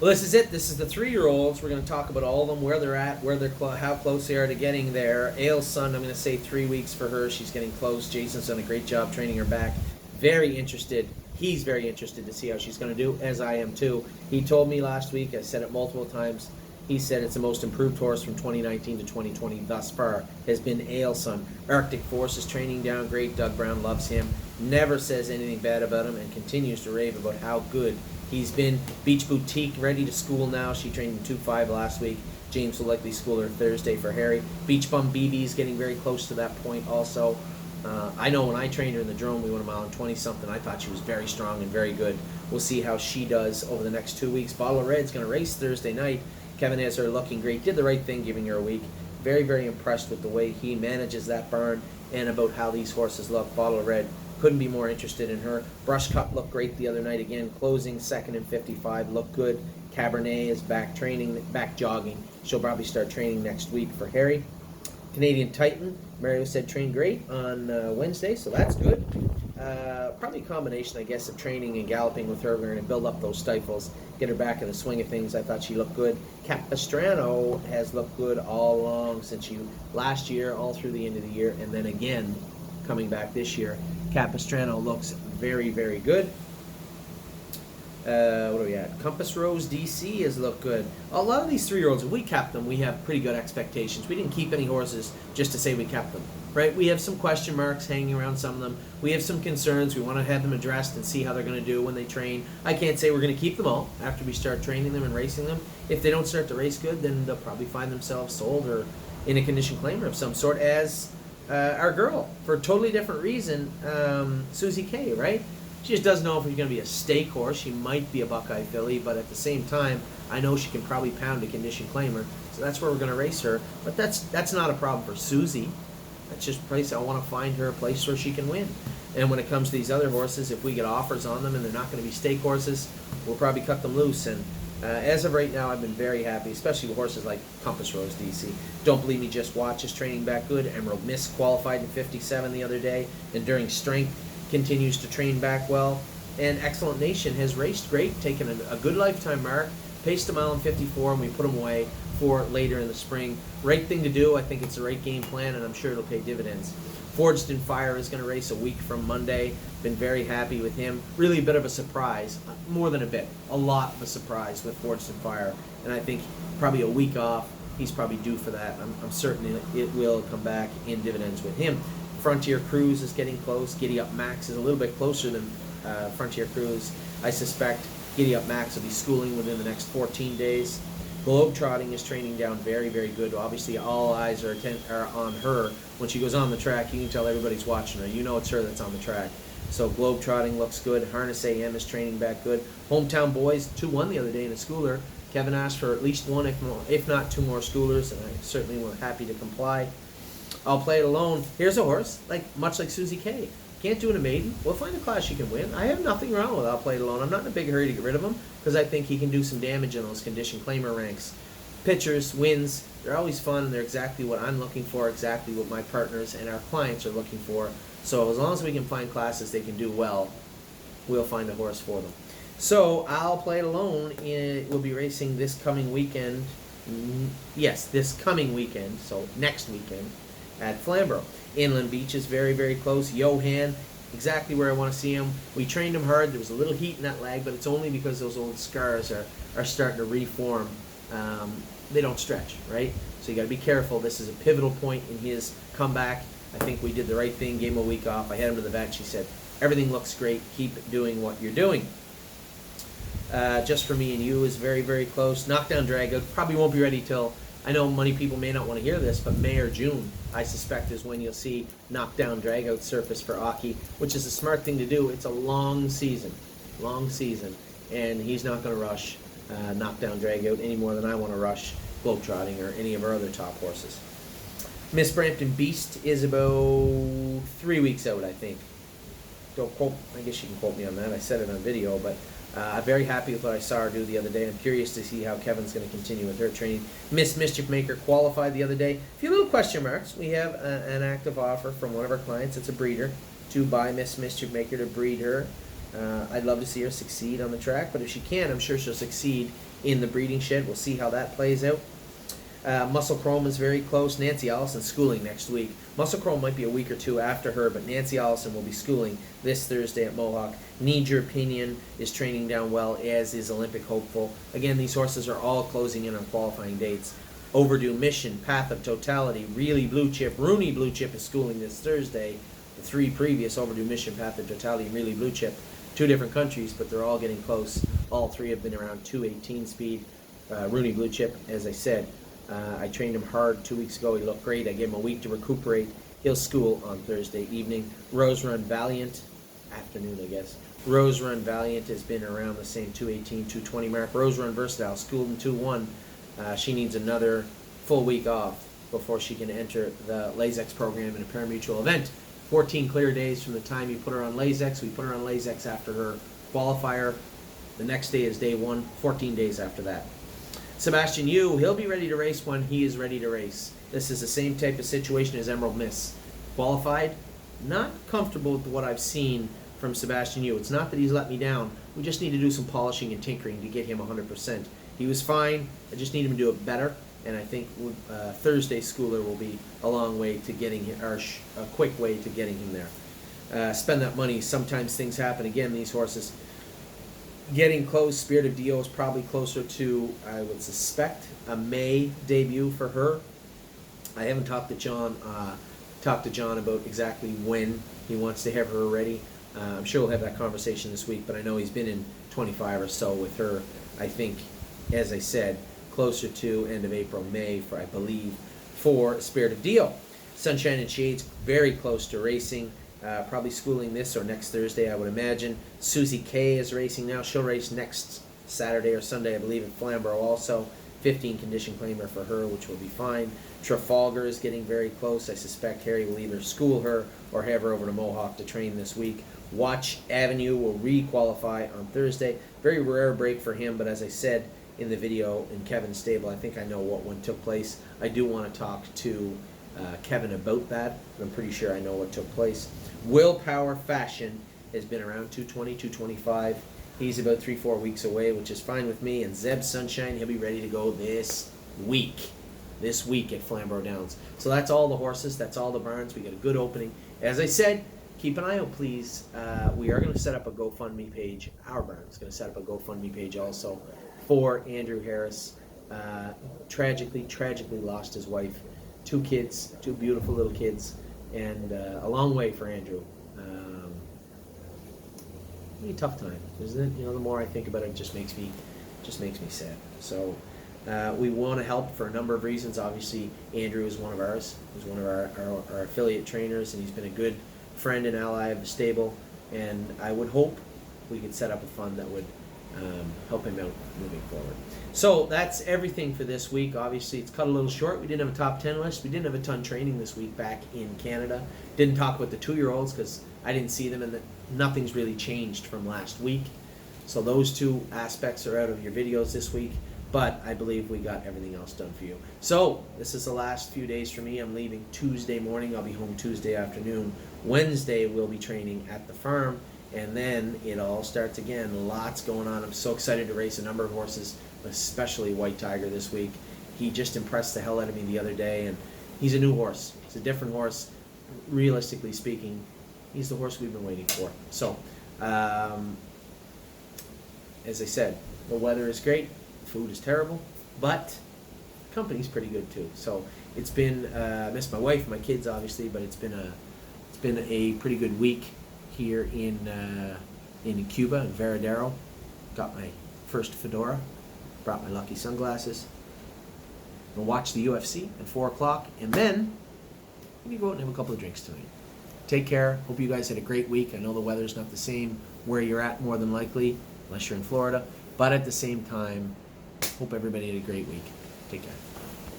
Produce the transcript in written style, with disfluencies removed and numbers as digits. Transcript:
Well, this is it. This is the 3-year-olds. We're going to talk about all of them, where they're at, where they're how close they are to getting there. Aile's son, I'm going to say 3 weeks for her. She's getting close. Jason's done a great job training her back. Very interested. He's very interested to see how she's going to do, as I am too. He told me last week, I said it multiple times, he said it's the most improved horse from 2019 to 2020 thus far, has been Aile's son. Arctic Forces training down great. Doug Brown loves him. Never says anything bad about him and continues to rave about how good he's been. Beach Boutique ready to school now. She trained in 2.5 last week. James will likely school her Thursday for Harry. Beach Bum BB is getting very close to that point also. I know when I trained her in the drone, we went a mile and 20-something. I thought she was very strong and very good. We'll see how she does over the next 2 weeks. Bottle of Red's going to race Thursday night. Kevin has her looking great. Did the right thing giving her a week. Very, very impressed with the way he manages that barn and about how these horses look. Bottle of Red, couldn't be more interested in her. Brush Cut looked great the other night again. Closing second in 55 looked good. Cabernet is back training, back jogging. She'll probably start training next week for Harry. Canadian Titan, Mario said trained great on Wednesday, so that's good. Probably a combination, I guess, of training and galloping with her. We're going to build up those stifles, get her back in the swing of things. I thought she looked good. Capistrano has looked good all along since last year, all through the end of the year, and then again coming back this year. Capistrano looks very, very good. What are we at? Compass Rose DC has looked good. A lot of these 3-year-olds, if we kept them, we have pretty good expectations. We didn't keep any horses just to say we kept them, right? We have some question marks hanging around some of them. We have some concerns. We want to have them addressed and see how they're going to do when they train. I can't say we're going to keep them all after we start training them and racing them. If they don't start to race good, then they'll probably find themselves sold or in a condition claimer of some sort, as our girl, for a totally different reason, Susie K, right? She just doesn't know if she's going to be a stake horse. She might be a Buckeye filly, but at the same time, I know she can probably pound a condition claimer, so that's where we're going to race her. But that's not a problem for Susie. That's just a place I want to find her a place where she can win. And when it comes to these other horses, if we get offers on them and they're not going to be stake horses, we'll probably cut them loose. And as of right now, I've been very happy, especially with horses like Compass Rose DC. Don't believe me, just watch his training back good. Emerald Mist qualified in 57 the other day, and during strength continues to train back well. And Excellent Nation has raced great, taken a good lifetime mark, paced a mile in 54, and we put them away for later in the spring. Right thing to do. I think it's the right game plan, and I'm sure it'll pay dividends. Forged in Fire is going to race a week from Monday. Been very happy with him. Really a bit of a surprise. More than a bit. A lot of a surprise with Forged in Fire. And I think probably a week off, he's probably due for that. I'm certain it will come back in dividends with him. Frontier Cruise is getting close. Giddy Up Max is a little bit closer than Frontier Cruise. I suspect Giddy Up Max will be schooling within the next 14 days. Globetrotting is training down very, very good. Obviously, all eyes are on her. When she goes on the track, you can tell everybody's watching her. You know it's her that's on the track. So Globetrotting looks good. Harness AM is training back good. Hometown Boys 2-1 the other day in a schooler. Kevin asked for at least one, if not 2 more schoolers, and I certainly was happy to comply. I'll Play It Alone. Here's a horse, much like Susie K. Can't do it in a maiden. We'll find a class she can win. I have nothing wrong with I'll Play It Alone. I'm not in a big hurry to get rid of him because I think he can do some damage in those condition claimer ranks. Pitchers, wins, they're always fun. They're exactly what I'm looking for, exactly what my partners and our clients are looking for. So as long as we can find classes they can do well, we'll find a horse for them. So I'll Play It Alone. We'll be racing this coming weekend. Yes, this coming weekend, so next weekend at Flamborough. Inland Beach is very, very close. Johan, exactly where I want to see him. We trained him hard. There was a little heat in that leg, but it's only because those old scars are starting to reform. They don't stretch, right? So you got to be careful. This is a pivotal point in his comeback. I think we did the right thing, gave him a week off. I had him to the vet. She said, everything looks great. Keep doing what you're doing. Just For Me and You is very, very close. Knockdown Dragout probably won't be ready till, I know many people may not want to hear this, but May or June, I suspect, is when you'll see Knockdown Dragout surface for Aki, which is a smart thing to do. It's a long season, and he's not going to rush Knockdown Dragout any more than I want to rush Globetrotting or any of our other top horses. Miss Brampton Beast is about 3 weeks out, I think. Don't quote, I guess you can quote me on that. I said it on video, but I'm very happy with what I saw her do the other day. I'm curious to see how Kevin's going to continue with her training. Miss Mischief Maker qualified the other day. A few little question marks. We have an active offer from one of our clients. It's a breeder to buy Miss Mischief Maker to breed her. I'd love to see her succeed on the track, but if she can, I'm sure she'll succeed in the breeding shed. We'll see how that plays out. Muscle Chrome is very close. Nancy Allison's schooling next week. Muscle Chrome might be a week or two after her, but Nancy Allison will be schooling this Thursday at Mohawk. Need Your Opinion is training down well, as is Olympic Hopeful. Again, these horses are all closing in on qualifying dates. Overdue Mission, Path of Totality, Really Blue Chip, Rooney Blue Chip is schooling this Thursday. The three previous, Overdue Mission, Path of Totality, and Really Blue Chip, two different countries, but they're all getting close. All three have been around 218 speed. Rooney Blue Chip, as I said, I trained him hard 2 weeks ago. He looked great. I gave him a week to recuperate. He'll school on Thursday evening. Rose Run Valiant, afternoon I guess. Rose Run Valiant has been around the same 218, 220 mark. Rose Run Versatile, schooled in 2-1. She needs another full week off before she can enter the Lasix program in a parimutuel event. 14 clear days from the time you put her on Lasix. We put her on Lasix after her qualifier. The next day is day 1, 14 days after that. Sebastian Yu, he'll be ready to race when he is ready to race. This is the same type of situation as Emerald Miss. Qualified, not comfortable with what I've seen from Sebastian Yu. It's not that he's let me down. We just need to do some polishing and tinkering to get him 100%. He was fine. I just need him to do it better. And I think Thursday schooler will be a long way to getting him, or a quick way to getting him there. Spend that money. Sometimes things happen. Again, these horses getting close. Spirit of Dio is probably closer to, I would suspect, a May debut for her. I haven't talked to John about exactly when he wants to have her ready. I'm sure we'll have that conversation this week, but I know he's been in 25 or so with her. I think, as I said, closer to end of April, May, for I believe, for Spirit of Dio. Sunshine and Shades, very close to racing. Probably schooling this or next Thursday, I would imagine. Susie K is racing now. She'll race next Saturday or Sunday, I believe, at Flamborough also. 15 condition claimer for her, which will be fine. Trafalgar is getting very close. I suspect Harry will either school her or have her over to Mohawk to train this week. Watch Avenue will re-qualify on Thursday. Very rare break for him, but as I said in the video in Kevin's stable, I think I know what one took place. I do want to talk to Kevin about that, but I'm pretty sure I know what took place. Willpower Fashion has been around 220, 225. He's about 3-4 weeks away, which is fine with me. And Zeb Sunshine, he'll be ready to go this week at Flamborough Downs. So that's all the horses. That's all the barns. We got a good opening. As I said, keep an eye out, please. We are going to set up a GoFundMe page. Our barn's going to set up a GoFundMe page also for Andrew Harris. Tragically lost his wife. 2 kids, 2 beautiful little kids, and a long way for Andrew. Really tough time, isn't it? You know, the more I think about it, it just makes me sad. So we want to help for a number of reasons. Obviously, Andrew is one of ours. He's one of our affiliate trainers, and he's been a good friend and ally of the stable. And I would hope we could set up a fund that would help him out moving forward. So that's everything for this week. Obviously, it's cut a little short. We didn't have a top 10 list. We didn't have a ton training this week back in Canada. Didn't talk about the 2-year-olds because I didn't see them, and nothing's really changed from last week. So those 2 aspects are out of your videos this week, but I believe we got everything else done for you. So this is the last few days for me. I'm leaving Tuesday morning. I'll be home Tuesday afternoon. Wednesday, we'll be training at the farm, and then it all starts again. Lots going on. I'm so excited to race a number of horses, especially White Tiger this week. He just impressed the hell out of me the other day, and he's a new horse. He's a different horse. Realistically speaking, he's the horse we've been waiting for. So, as I said, the weather is great, food is terrible, but company's pretty good too. So it's been, I miss my wife, my kids obviously, but it's been a pretty good week here in Cuba, in Varadero. Got my first fedora, brought my lucky sunglasses. We'll watch the UFC at 4 o'clock, and then maybe go out and have a couple of drinks tonight. Take care. Hope you guys had a great week. I know the weather's not the same where you're at, more than likely, unless you're in Florida. But at the same time, hope everybody had a great week. Take care.